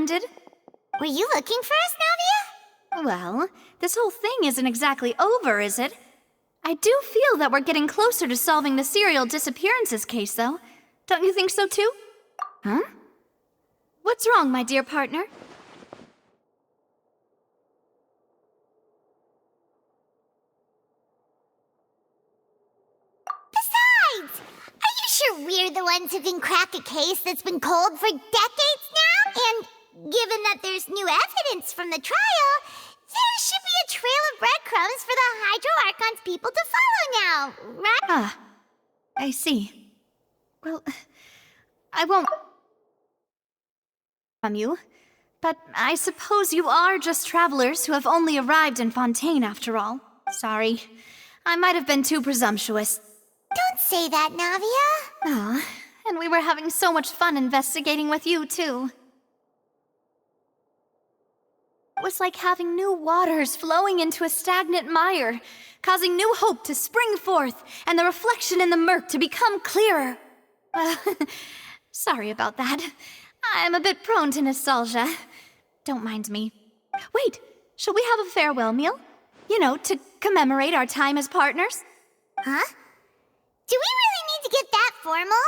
ended. Were you looking for us, Navia? Well, this whole thing isn't exactly over, is it? I do feel that we're getting closer to solving the serial disappearances case, though. Don't you think so, too? Huh? What's wrong, my dear partner? Besides, are you sure we're the ones who can crack a case that's been cold for decades now? And given that there's new evidence from the trial, there should be a trail of breadcrumbs for the Hydro Archon's people to follow now, right? Ah, I see. Well, I won't from you, but I suppose you are just travelers who have only arrived in Fontaine after all. Sorry, I might have been too presumptuous. Don't say that, Navia. Ah, and we were having so much fun investigating with you, too. It was like having new waters flowing into a stagnant mire, causing new hope to spring forth, and the reflection in the murk to become clearer. Sorry about that. I'm a bit prone to nostalgia. Don't mind me. Wait, shall we have a farewell meal? You know, to commemorate our time as partners? Huh? Do we really need to get that formal?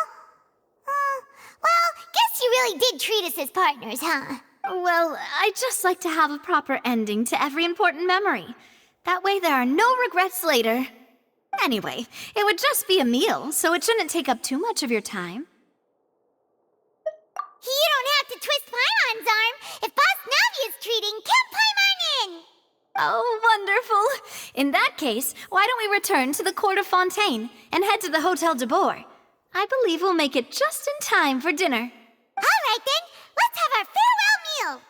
Well, guess you really did treat us as partners, huh? Well, I'd just like to have a proper ending to every important memory. That way there are no regrets later. Anyway, it would just be a meal, so it shouldn't take up too much of your time. You don't have to twist Paimon's arm. If Boss Navi is treating, count Paimon in! Oh, wonderful. In that case, why don't we return to the Court of Fontaine and head to the Hotel de Boer? I believe we'll make it just in time for dinner. All right, then. Let's have our farewell meal.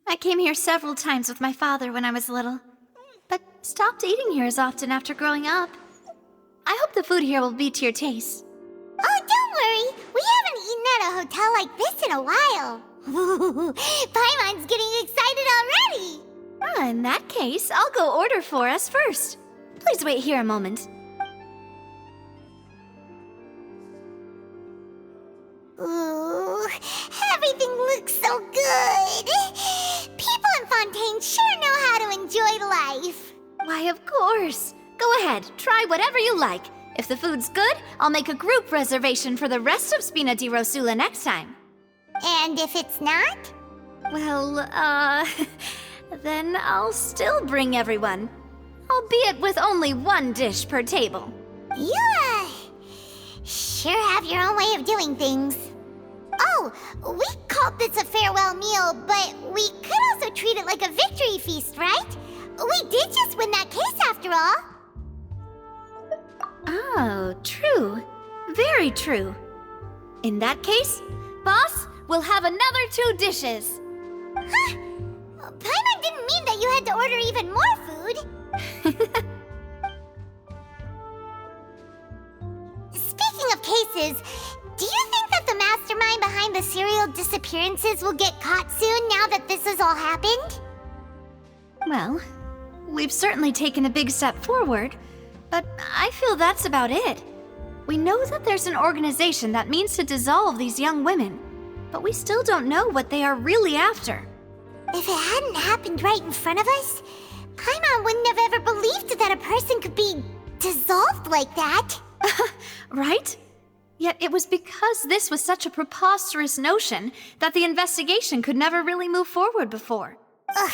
I came here several times with my father when I was little, but stopped eating here as often after growing up. I hope the food here will be to your taste. Oh, don't worry. We haven't eaten at a hotel like this in a while. Paimon's getting excited already. In that case, I'll go order for us first. Please wait here a moment. Ooh, everything looks so good. People in Fontaine sure know how to enjoy life. Why, of course. Go ahead, try whatever you like. If the food's good, I'll make a group reservation for the rest of Spina di Rosula next time. And if it's not? Well, then I'll still bring everyone. Albeit with only one dish per table. You, sure have your own way of doing things. Oh, we called this a farewell meal, but we could also treat it like a victory feast, right? We did just win that case after all. Oh, true. Very true. In that case, boss, we'll have another 2 dishes. Huh? you had to order even more food. Speaking of cases, do you think that the mastermind behind the serial disappearances will get caught soon now that this has all happened? Well, we've certainly taken a big step forward, but I feel that's about it. We know that there's an organization that means to dissolve these young women, but we still don't know what they are really after. If it hadn't happened right in front of us, Paimon wouldn't have ever believed that a person could be dissolved like that. Right? Yet it was because this was such a preposterous notion that the investigation could never really move forward before. Ugh.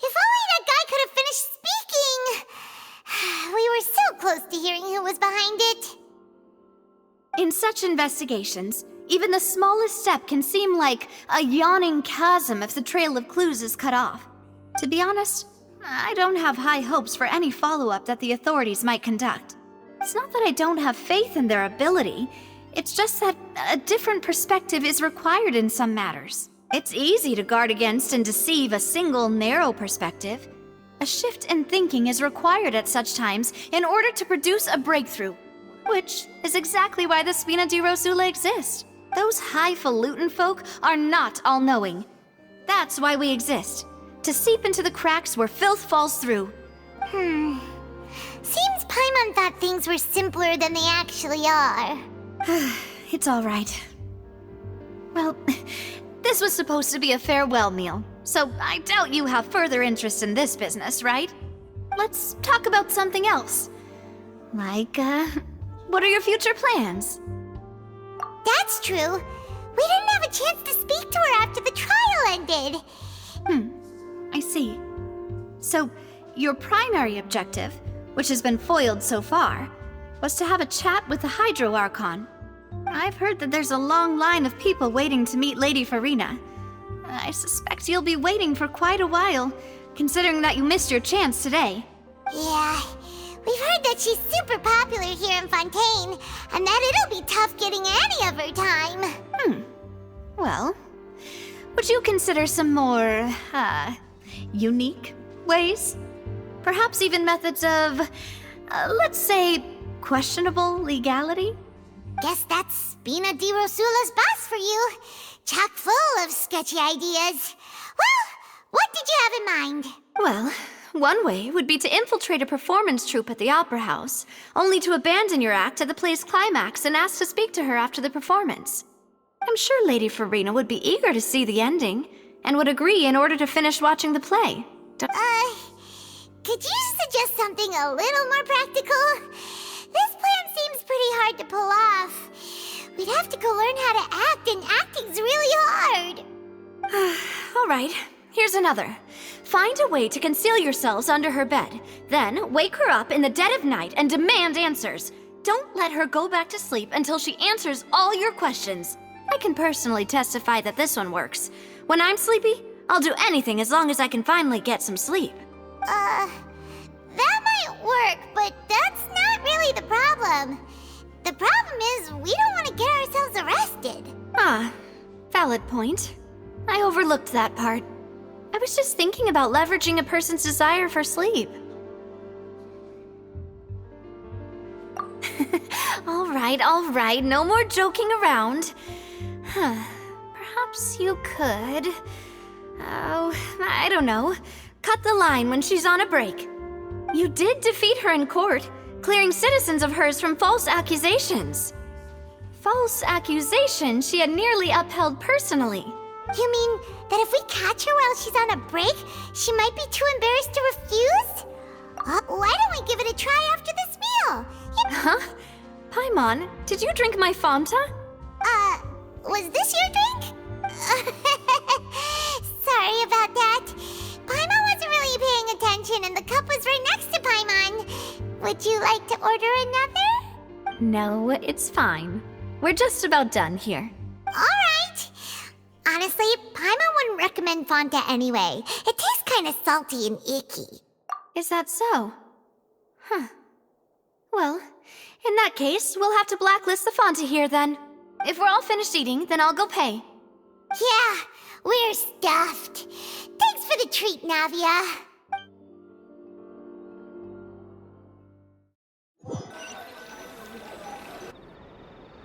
If only that guy could have finished speaking! We were so close to hearing who was behind it. In such investigations, even the smallest step can seem like a yawning chasm if the trail of clues is cut off. To be honest, I don't have high hopes for any follow-up that the authorities might conduct. It's not that I don't have faith in their ability, it's just that a different perspective is required in some matters. It's easy to guard against and deceive a single narrow perspective. A shift in thinking is required at such times in order to produce a breakthrough, which is exactly why the Spina di Rosula exist. Those highfalutin folk are not all-knowing. That's why we exist, to seep into the cracks where filth falls through. Seems Paimon thought things were simpler than they actually are. It's all right. Well, this was supposed to be a farewell meal, so I doubt you have further interest in this business, right? Let's talk about something else. Like, what are your future plans? That's true. We didn't have a chance to speak to her after the trial ended. I see. So, your primary objective, which has been foiled so far, was to have a chat with the Hydro Archon. I've heard that there's a long line of people waiting to meet Lady Farina. I suspect you'll be waiting for quite a while, considering that you missed your chance today. Yeah, we've heard that she's super popular here in Fontaine, and that it'll be tough getting any of her time. Well, would you consider some more, unique ways? Perhaps even methods of, let's say, questionable legality? Guess that's Spina di Rosula's boss for you. Chock full of sketchy ideas. Well, what did you have in mind? Well, one way would be to infiltrate a performance troupe at the Opera House, only to abandon your act at the play's climax and ask to speak to her after the performance. I'm sure Lady Farina would be eager to see the ending, and would agree in order to finish watching the play. Could you suggest something a little more practical? This plan seems pretty hard to pull off. We'd have to go learn how to act, and acting's really hard. All right, here's another. Find a way to conceal yourselves under her bed. Then wake her up in the dead of night and demand answers. Don't let her go back to sleep until she answers all your questions. I can personally testify that this one works. When I'm sleepy, I'll do anything as long as I can finally get some sleep. That might work, but that's not really the problem. The problem is we don't want to get ourselves arrested. Valid point. I overlooked that part. I was just thinking about leveraging a person's desire for sleep. All right, no more joking around. Perhaps you could... I don't know. Cut the line when she's on a break. You did defeat her in court, clearing citizens of hers from false accusations. False accusations she had nearly upheld personally. You mean that if we catch her while she's on a break, she might be too embarrassed to refuse? Why don't we give it a try after this meal? Huh? Paimon, did you drink my Fanta? Was this your drink? Sorry about that. Paimon wasn't really paying attention and the cup was right next to Paimon. Would you like to order another? No, it's fine. We're just about done here. Alright. Honestly, Paimon wouldn't recommend Fanta anyway. It tastes kinda salty and icky. Is that so? Well, in that case, we'll have to blacklist the Fanta here then. If we're all finished eating, then I'll go pay. Yeah, we're stuffed. Thanks for the treat. treat, Navia.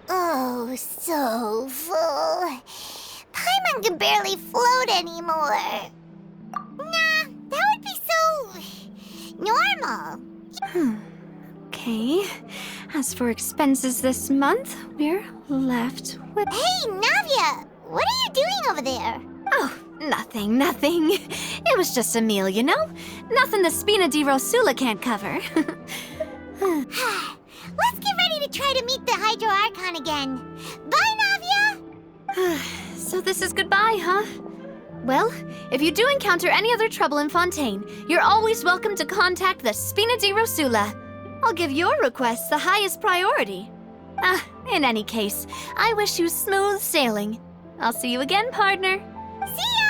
Oh, so full. Paimon can barely float anymore. Nah, that would be so normal. Okay. As for expenses this month, we're left with... Hey, Navia! What are you doing over there? Oh, nothing. It was just a meal, you know? Nothing the Spina di Rosula can't cover. Let's get ready to try to meet the Hydro Archon again. Bye, Navia! So this is goodbye, huh? Well, if you do encounter any other trouble in Fontaine, you're always welcome to contact the Spina di Rosula. I'll give your request the highest priority. In any case, I wish you smooth sailing. I'll see you again, partner. See ya!